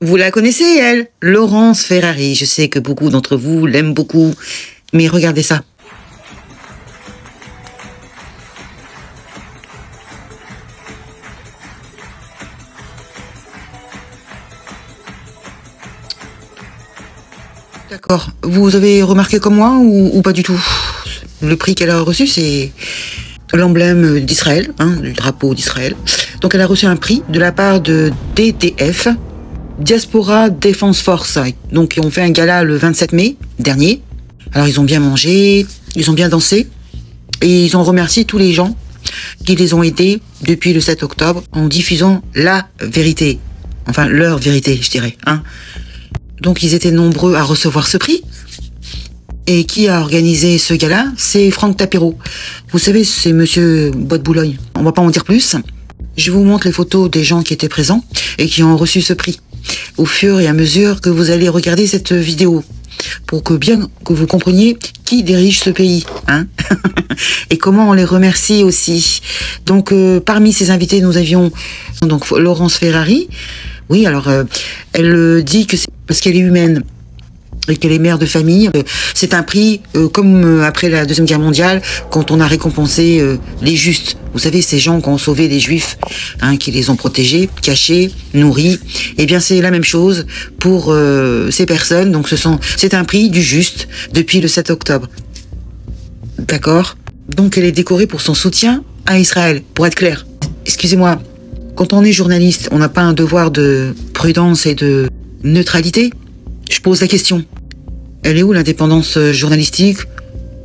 Vous la connaissez, elle, Laurence Ferrari. Je sais que beaucoup d'entre vous l'aiment beaucoup, mais regardez ça. D'accord. Vous avez remarqué comme moi ou pas du tout? Le prix qu'elle a reçu, c'est l'emblème d'Israël, hein, du drapeau d'Israël. Donc elle a reçu un prix de la part de DDF, Diaspora Defense Force. Donc ils ont fait un gala le 27 mai dernier. Alors ils ont bien mangé, ils ont bien dansé et ils ont remercié tous les gens qui les ont aidés depuis le 7 octobre en diffusant la vérité. Enfin leur vérité, je dirais, hein. Donc ils étaient nombreux à recevoir ce prix. Et qui a organisé ce gala? C'est Franck Tapiro. Vous savez, c'est monsieur Bois de Boulogne. On va pas en dire plus. Je vous montre les photos des gens qui étaient présents et qui ont reçu ce prix. Au fur et à mesure que vous allez regarder cette vidéo. Pour que bien que vous compreniez qui dirige ce pays, hein. Et comment on les remercie aussi. Donc parmi ces invités, nous avions donc Laurence Ferrari. Oui, alors elle dit que c'est parce qu'elle est humaine et qu'elle est mère de famille. C'est un prix comme après la Deuxième Guerre mondiale, quand on a récompensé les justes. Vous savez, ces gens qui ont sauvé les Juifs, hein, qui les ont protégés, cachés, nourris. Eh bien, c'est la même chose pour ces personnes. Donc, c'est un prix du juste depuis le 7 octobre. D'accord? Donc, elle est décorée pour son soutien à Israël, pour être clair. Excusez-moi, quand on est journaliste, on n'a pas un devoir de prudence et de neutralité? Je pose la question. Elle est où l'indépendance journalistique?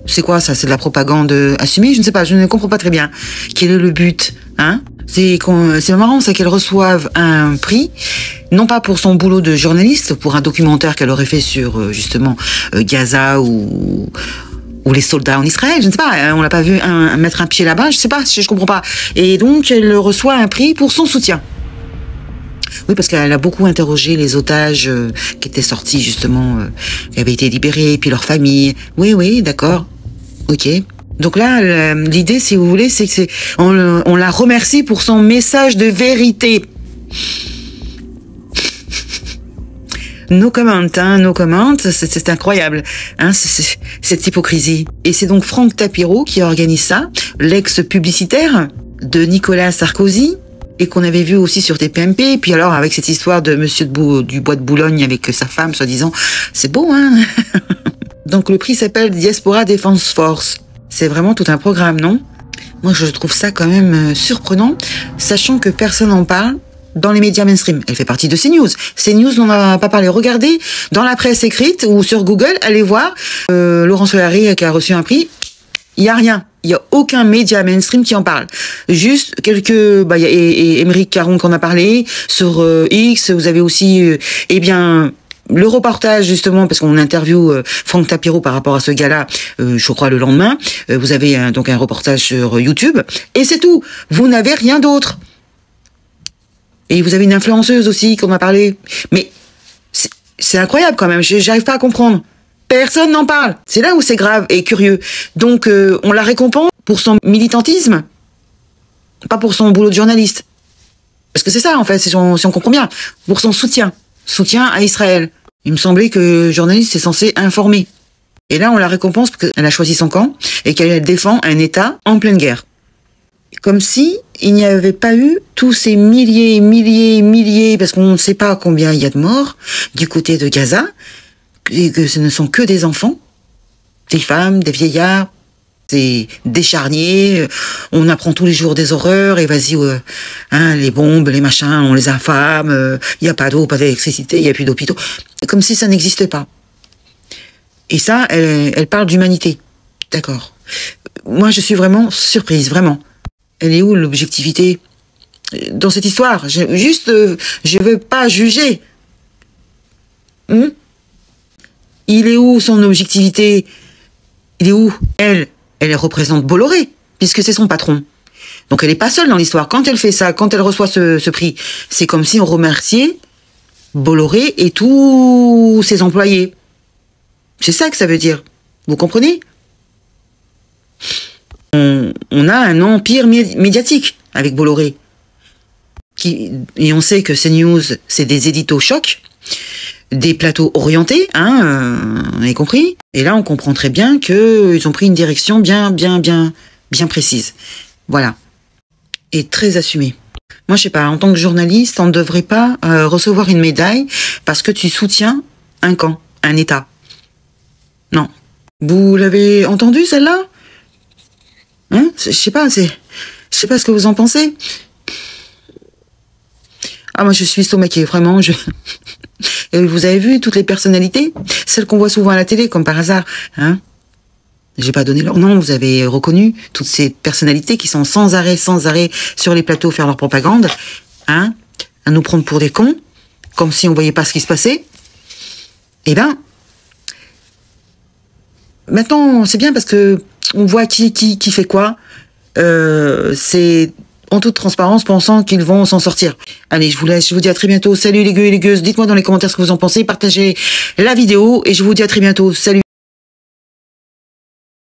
C'est quoi ça? C'est de la propagande assumée? Je ne sais pas, je ne comprends pas très bien. Quel est le but, hein? C'est marrant, c'est qu'elle reçoive un prix, non pas pour son boulot de journaliste, pour un documentaire qu'elle aurait fait sur justement Gaza ou les soldats en Israël, je ne sais pas, hein, on l'a pas vu mettre un pied là-bas, je sais pas, je comprends pas. Et donc elle reçoit un prix pour son soutien. Oui, parce qu'elle a beaucoup interrogé les otages qui étaient sortis justement, qui avaient été libérés, puis leurs familles. Oui, d'accord, ok. Donc là, l'idée, si vous voulez, c'est que on la remercie pour son message de vérité. No comment, hein, no comment, c'est incroyable, hein, cette hypocrisie. Et c'est donc Franck Tapiro qui organise ça, l'ex-publicitaire de Nicolas Sarkozy, et qu'on avait vu aussi sur TPMP, et puis alors avec cette histoire de monsieur du Bois de Boulogne avec sa femme, soi-disant, c'est beau, hein. Donc le prix s'appelle Diaspora Defense Force. C'est vraiment tout un programme, non? Moi je trouve ça quand même surprenant, sachant que personne n'en parle dans les médias mainstream. Elle fait partie de CNews. CNews n'en a pas parlé. Regardez, dans la presse écrite ou sur Google, allez voir, Laurence Ferrari qui a reçu un prix, il n'y a rien. Il n'y a aucun média mainstream qui en parle. Juste quelques... il y a Émeric Caron qui en a parlé. Sur X, vous avez aussi... eh bien... le reportage, justement, parce qu'on interviewe Franck Tapiro par rapport à ce gars-là, je crois le lendemain. Vous avez donc un reportage sur YouTube. Et c'est tout. Vous n'avez rien d'autre. Et vous avez une influenceuse aussi qu'on a parlé. Mais c'est incroyable quand même. J'arrive pas à comprendre. Personne n'en parle. C'est là où c'est grave et curieux. Donc, on la récompense pour son militantisme, pas pour son boulot de journaliste. Parce que c'est ça, en fait, si on comprend bien. Pour son soutien. Soutien à Israël. Il me semblait que journaliste est censé informer. Et là, on la récompense parce qu'elle a choisi son camp et qu'elle défend un État en pleine guerre. Comme si il n'y avait pas eu tous ces milliers, parce qu'on ne sait pas combien il y a de morts du côté de Gaza, et que ce ne sont que des enfants, des femmes, des vieillards, des charniers. On apprend tous les jours des horreurs, et vas-y, hein, les bombes, les machins, on les affame, il n'y a pas d'eau, pas d'électricité, il n'y a plus d'hôpitaux. Comme si ça n'existait pas. Et ça, elle parle d'humanité. D'accord. Moi, je suis vraiment surprise, vraiment. Elle est où l'objectivité dans cette histoire? Je veux pas juger. Il est où son objectivité? Il est où? Elle représente Bolloré, puisque c'est son patron. Donc elle n'est pas seule dans l'histoire. Quand elle fait ça, quand elle reçoit ce prix, c'est comme si on remerciait Bolloré et tous ses employés. C'est ça que ça veut dire. Vous comprenez? On a un empire médiatique avec Bolloré. Et on sait que CNews, c'est des éditos chocs. des plateaux orientés, on a compris. Et là, on comprend très bien qu'ils ont pris une direction bien précise. Voilà. Et très assumée. Moi, je sais pas, en tant que journaliste, on ne devrait pas recevoir une médaille parce que tu soutiens un camp, un État. Non. Vous l'avez entendu, celle-là? Je sais pas ce que vous en pensez. Ah, moi, je suis estomaquée, vraiment, Et vous avez vu toutes les personnalités? Celles qu'on voit souvent à la télé, comme par hasard, J'ai pas donné leur nom, vous avez reconnu toutes ces personnalités qui sont sans arrêt sur les plateaux faire leur propagande, à nous prendre pour des cons, comme si on voyait pas ce qui se passait. Eh ben, maintenant, c'est bien parce que on voit qui fait quoi. C'est en toute transparence, pensant qu'ils vont s'en sortir. Allez, je vous laisse, je vous dis à très bientôt. Salut les gueux et les gueuses, dites-moi dans les commentaires ce que vous en pensez, partagez la vidéo et je vous dis à très bientôt. Salut.